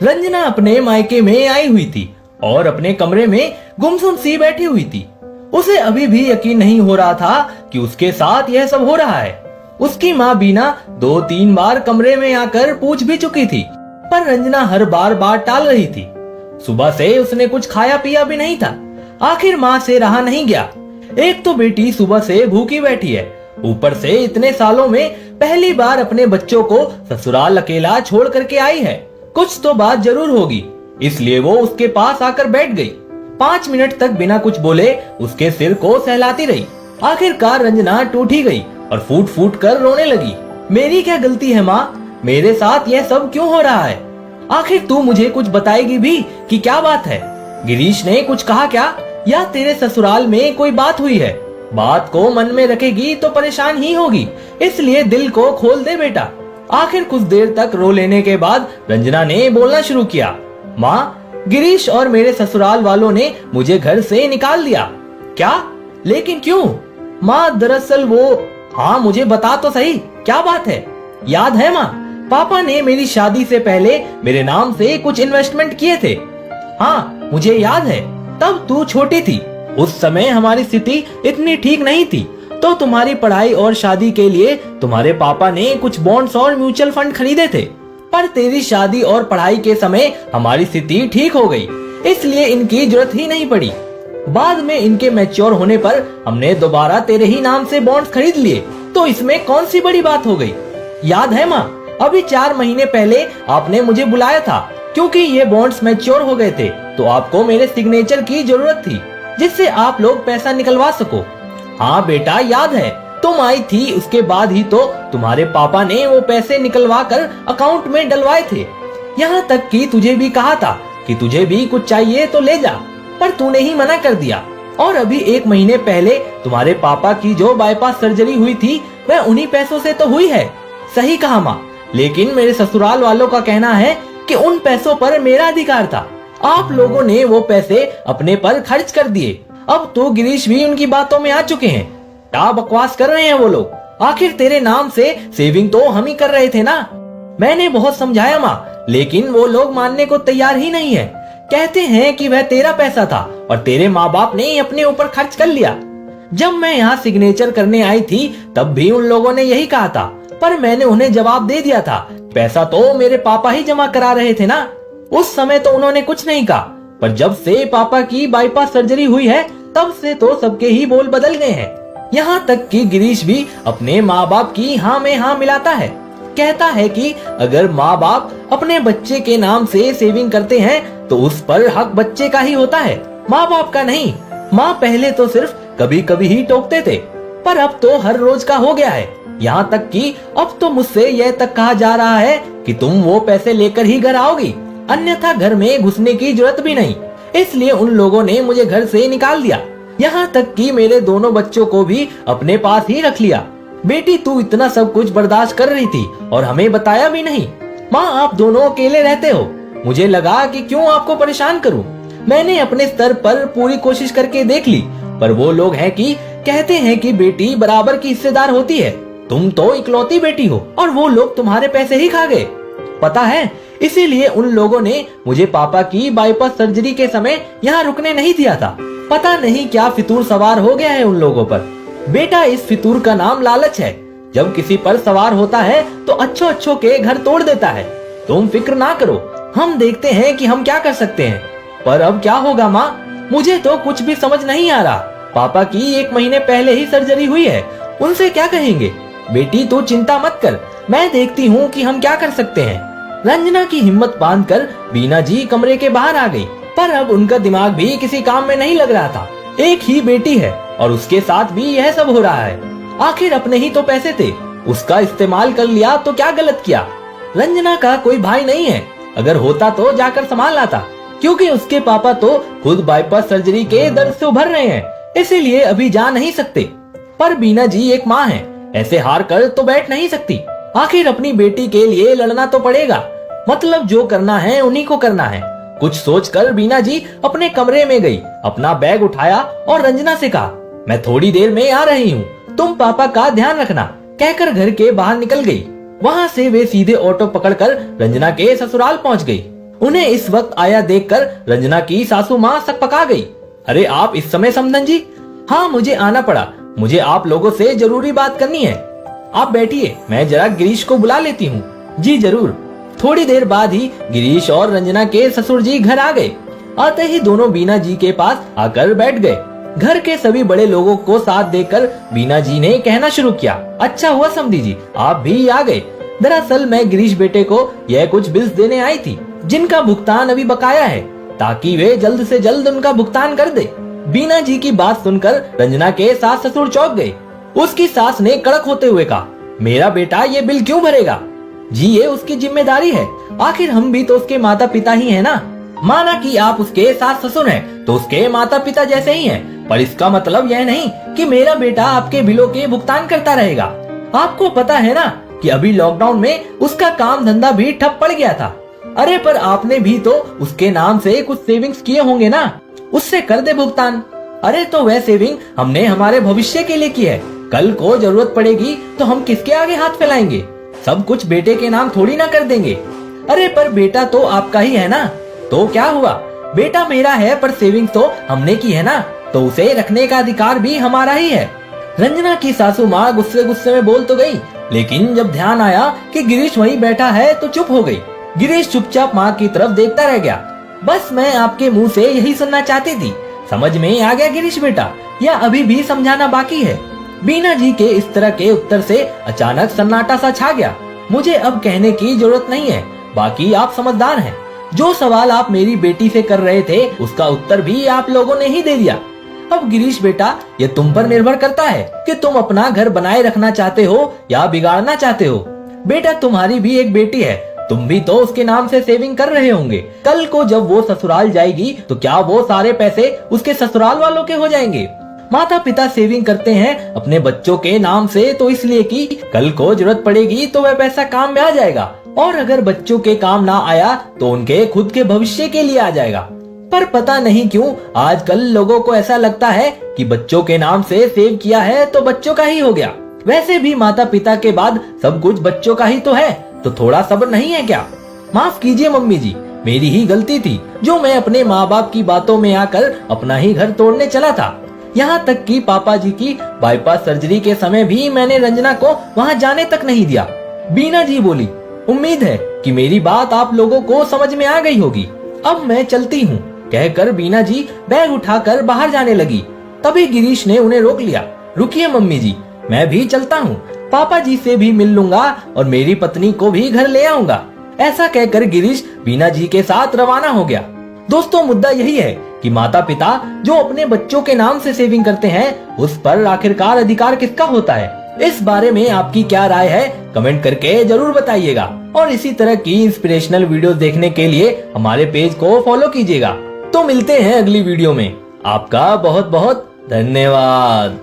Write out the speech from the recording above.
रंजना अपने मायके में आई हुई थी और अपने कमरे में गुमसुम सी बैठी हुई थी। उसे अभी भी यकीन नहीं हो रहा था कि उसके साथ यह सब हो रहा है। उसकी माँ बीना 2-3 बार कमरे में आकर पूछ भी चुकी थी, पर रंजना हर बार बात टाल रही थी। सुबह से उसने कुछ खाया पिया भी नहीं था। आखिर माँ से रहा नहीं गया। एक तो बेटी सुबह से भूखी बैठी है, ऊपर से इतने सालों में पहली बार अपने बच्चों को ससुराल अकेला छोड़ करके आई है। कुछ तो बात जरूर होगी, इसलिए वो उसके पास आकर बैठ गई। 5 मिनट तक बिना कुछ बोले उसके सिर को सहलाती रही। आखिरकार रंजना टूट ही गई और फूट फूट कर रोने लगी। मेरी क्या गलती है माँ? मेरे साथ यह सब क्यों हो रहा है? आखिर तू मुझे कुछ बताएगी भी कि क्या बात है? गिरीश ने कुछ कहा क्या, या तेरे ससुराल में कोई बात हुई है? बात को मन में रखेगी तो परेशान ही होगी, इसलिए दिल को खोल दे बेटा। आखिर कुछ देर तक रो लेने के बाद रंजना ने बोलना शुरू किया। माँ, गिरीश और मेरे ससुराल वालों ने मुझे घर से निकाल दिया। क्या? लेकिन क्यों? माँ, दरअसल वो... हाँ, मुझे बता तो सही, क्या बात है? याद है माँ, पापा ने मेरी शादी से पहले मेरे नाम से कुछ इन्वेस्टमेंट किए थे। हाँ, मुझे याद है, तब तू छोटी थी। उस समय हमारी स्थिति इतनी ठीक नहीं थी, तो तुम्हारी पढ़ाई और शादी के लिए तुम्हारे पापा ने कुछ बॉन्ड्स और म्यूचुअल फंड खरीदे थे। पर तेरी शादी और पढ़ाई के समय हमारी स्थिति ठीक हो गई, इसलिए इनकी जरूरत ही नहीं पड़ी। बाद में इनके मैच्योर होने पर हमने दोबारा तेरे ही नाम से बॉन्ड्स खरीद लिए, तो इसमें कौन सी बड़ी बात हो गई? याद है माँ, अभी 4 महीने पहले आपने मुझे बुलाया था, क्योंकि ये बॉन्ड्स मैच्योर हो गए थे, तो आपको मेरे सिग्नेचर की जरूरत थी, जिससे आप लोग पैसा निकलवा सको। हाँ बेटा, याद है, तुम आई थी, उसके बाद ही तो तुम्हारे पापा ने वो पैसे निकलवा कर अकाउंट में डलवाए थे। यहाँ तक कि तुझे भी कहा था कि तुझे भी कुछ चाहिए तो ले जा, पर तूने ही मना कर दिया। और अभी 1 महीने पहले तुम्हारे पापा की जो बाईपास सर्जरी हुई थी, वह उन्हीं पैसों से तो हुई है। सही कहा माँ, लेकिन मेरे ससुराल वालों का कहना है कि उन पैसों पर मेरा अधिकार था। आप लोगों ने वो पैसे अपने पर खर्च कर दिए। अब तो गिरीश भी उनकी बातों में आ चुके हैं। क्या बकवास कर रहे हैं वो लोग? आखिर तेरे नाम से सेविंग तो हम ही कर रहे थे ना। मैंने बहुत समझाया माँ, लेकिन वो लोग मानने को तैयार ही नहीं है। कहते हैं कि वह तेरा पैसा था और तेरे माँ बाप ने अपने ऊपर खर्च कर लिया। जब मैं यहाँ सिग्नेचर करने आई थी, तब भी उन लोगों ने यही कहा था, पर मैंने उन्हें जवाब दे दिया था, पैसा तो मेरे पापा ही जमा करा रहे थे ना। उस समय तो उन्होंने कुछ नहीं कहा, पर जब से पापा की बाईपास सर्जरी हुई है, तब से तो सबके ही बोल बदल गए हैं। यहाँ तक कि गिरीश भी अपने माँ बाप की हाँ में हाँ मिलाता है। कहता है कि अगर माँ बाप अपने बच्चे के नाम से सेविंग करते हैं, तो उस पर हक बच्चे का ही होता है, माँ बाप का नहीं। माँ पहले तो सिर्फ कभी कभी ही टोकते थे, पर अब तो हर रोज का हो गया है। यहाँ तक कि अब तो मुझसे यह तक कहा जा रहा है कि तुम वो पैसे लेकर ही घर आओगी, अन्यथा घर में घुसने की जरूरत भी नहीं। इसलिए उन लोगों ने मुझे घर से निकाल दिया। यहाँ तक कि मेरे दोनों बच्चों को भी अपने पास ही रख लिया। बेटी, तू इतना सब कुछ बर्दाश्त कर रही थी और हमें बताया भी नहीं। माँ, आप दोनों अकेले रहते हो, मुझे लगा कि क्यों आपको परेशान करूं। मैंने अपने स्तर पर पूरी कोशिश करके देख ली, पर वो लोग हैं कि कहते हैं कि बेटी बराबर की हिस्सेदार होती है। तुम तो इकलौती बेटी हो और वो लोग तुम्हारे पैसे ही खा गए, पता है। इसीलिए उन लोगों ने मुझे पापा की बाईपास सर्जरी के समय यहाँ रुकने नहीं दिया था। पता नहीं क्या फितूर सवार हो गया है उन लोगों पर। बेटा, इस फितूर का नाम लालच है। जब किसी पर सवार होता है तो अच्छों अच्छों के घर तोड़ देता है। तुम फिक्र ना करो, हम देखते हैं कि हम क्या कर सकते हैं। पर अब क्या होगा माँ, मुझे तो कुछ भी समझ नहीं आ रहा। पापा की 1 महीने पहले ही सर्जरी हुई है, उनसे क्या कहेंगे? बेटी, तू चिंता मत कर, मैं देखती हूँ कि हम क्या कर सकते हैं। रंजना की हिम्मत बांधकर बीना जी कमरे के बाहर आ गई, पर अब उनका दिमाग भी किसी काम में नहीं लग रहा था। एक ही बेटी है और उसके साथ भी यह सब हो रहा है। आखिर अपने ही तो पैसे थे, उसका इस्तेमाल कर लिया तो क्या गलत किया? रंजना का कोई भाई नहीं है, अगर होता तो जाकर संभाल लाता, क्योंकि उसके पापा तो खुद बाईपास सर्जरी के दर्द से उभर रहे हैं, इसीलिए अभी जा नहीं सकते। पर बीना जी एक माँ है, ऐसे हार कर तो बैठ नहीं सकती। आखिर अपनी बेटी के लिए लड़ना तो पड़ेगा, मतलब जो करना है उन्हीं को करना है। कुछ सोचकर बीना जी अपने कमरे में गई, अपना बैग उठाया और रंजना से कहा, मैं थोड़ी देर में आ रही हूँ, तुम पापा का ध्यान रखना, कहकर घर के बाहर निकल गई। वहाँ से वे सीधे ऑटो पकड़कर रंजना के ससुराल पहुँच गई। उन्हें इस वक्त आया देखकर रंजना की सासू माँ सकपका गई। अरे आप इस समय समधन जी? हाँ मुझे आना पड़ा, मुझे आप लोगों से जरूरी बात करनी है। आप बैठिए, मैं जरा गिरीश को बुला लेती हूँ। जी जरूर। थोड़ी देर बाद ही गिरीश और रंजना के ससुर जी घर आ गए। आते ही दोनों बीना जी के पास आकर बैठ गए। घर के सभी बड़े लोगों को साथ देकर बीना जी ने कहना शुरू किया, अच्छा हुआ समधी जी आप भी आ गए। दरअसल मैं गिरीश बेटे को यह कुछ बिल्स देने आई थी जिनका भुगतान अभी बकाया है, ताकि वे जल्द से जल्द उनका भुगतान कर दे। बीना जी की बात सुनकर रंजना के सास ससुर चौंक गए। उसकी सास ने कड़क होते हुए कहा, मेरा बेटा ये बिल क्यों भरेगा? जी ये उसकी जिम्मेदारी है, आखिर हम भी तो उसके माता पिता ही है ना। माना कि आप उसके सास ससुर हैं, तो उसके माता पिता जैसे ही हैं, पर इसका मतलब यह नहीं कि मेरा बेटा आपके बिलों के भुगतान करता रहेगा। आपको पता है ना कि अभी लॉकडाउन में उसका काम धंधा भी ठप पड़ गया था। अरे पर आपने भी तो उसके नाम से कुछ सेविंग्स किए होंगे ना, उससे कर दे भुगतान। अरे तो वह सेविंग हमने हमारे भविष्य के लिए की है, कल को जरूरत पड़ेगी तो हम किसके आगे हाथ फैलाएंगे? सब कुछ बेटे के नाम थोड़ी ना कर देंगे। अरे पर बेटा तो आपका ही है ना, तो क्या हुआ? बेटा मेरा है पर सेविंग तो हमने की है ना, तो उसे रखने का अधिकार भी हमारा ही है। रंजना की सासू माँ गुस्से गुस्से में बोल तो गई, लेकिन जब ध्यान आया कि गिरीश वहीं बैठा है तो चुप हो गई। गिरीश चुपचाप माँ की तरफ देखता रह गया। बस मैं आपके मुंह से यही सुनना चाहती थी। समझ में आ गया गिरीश बेटा, या अभी भी समझाना बाकी है? बीना जी के इस तरह के उत्तर से अचानक सन्नाटा सा छा गया। मुझे अब कहने की जरूरत नहीं है, बाकी आप समझदार हैं। जो सवाल आप मेरी बेटी से कर रहे थे उसका उत्तर भी आप लोगों ने ही दे दिया। अब गिरीश बेटा ये तुम पर निर्भर करता है कि तुम अपना घर बनाए रखना चाहते हो या बिगाड़ना चाहते हो। बेटा तुम्हारी भी एक बेटी है, तुम भी तो उसके नाम से सेविंग कर रहे होंगे। कल को जब वो ससुराल जाएगी तो क्या वो सारे पैसे उसके ससुराल वालों के हो जाएंगे? माता पिता सेविंग करते हैं अपने बच्चों के नाम से तो इसलिए कि कल को जरूरत पड़ेगी तो वह पैसा काम में आ जाएगा, और अगर बच्चों के काम ना आया तो उनके खुद के भविष्य के लिए आ जाएगा। पर पता नहीं क्यों आजकल लोगों को ऐसा लगता है कि बच्चों के नाम से सेव किया है तो बच्चों का ही हो गया। वैसे भी माता पिता के बाद सब कुछ बच्चों का ही तो है, तो थोड़ा सब्र नहीं है क्या? माफ कीजिए मम्मी जी, मेरी ही गलती थी जो मैं अपने माँ बाप की बातों में आकर अपना ही घर तोड़ने चला था। यहाँ तक कि पापा जी की बाईपास सर्जरी के समय भी मैंने रंजना को वहाँ जाने तक नहीं दिया। बीना जी बोली, उम्मीद है कि मेरी बात आप लोगों को समझ में आ गई होगी, अब मैं चलती हूँ। कहकर बीना जी बैग उठाकर बाहर जाने लगी। तभी गिरीश ने उन्हें रोक लिया। रुकिए मम्मी जी, मैं भी चलता हूँ, पापा जी से भी मिल लूंगा और मेरी पत्नी को भी घर ले आऊंगा। ऐसा कहकर गिरीश बीना जी के साथ रवाना हो गया। दोस्तों मुद्दा यही है कि माता पिता जो अपने बच्चों के नाम से सेविंग करते हैं उस पर आखिरकार अधिकार किसका होता है? इस बारे में आपकी क्या राय है कमेंट करके जरूर बताइएगा, और इसी तरह की इंस्पिरेशनल वीडियोस देखने के लिए हमारे पेज को फॉलो कीजिएगा। तो मिलते हैं अगली वीडियो में। आपका बहुत बहुत धन्यवाद।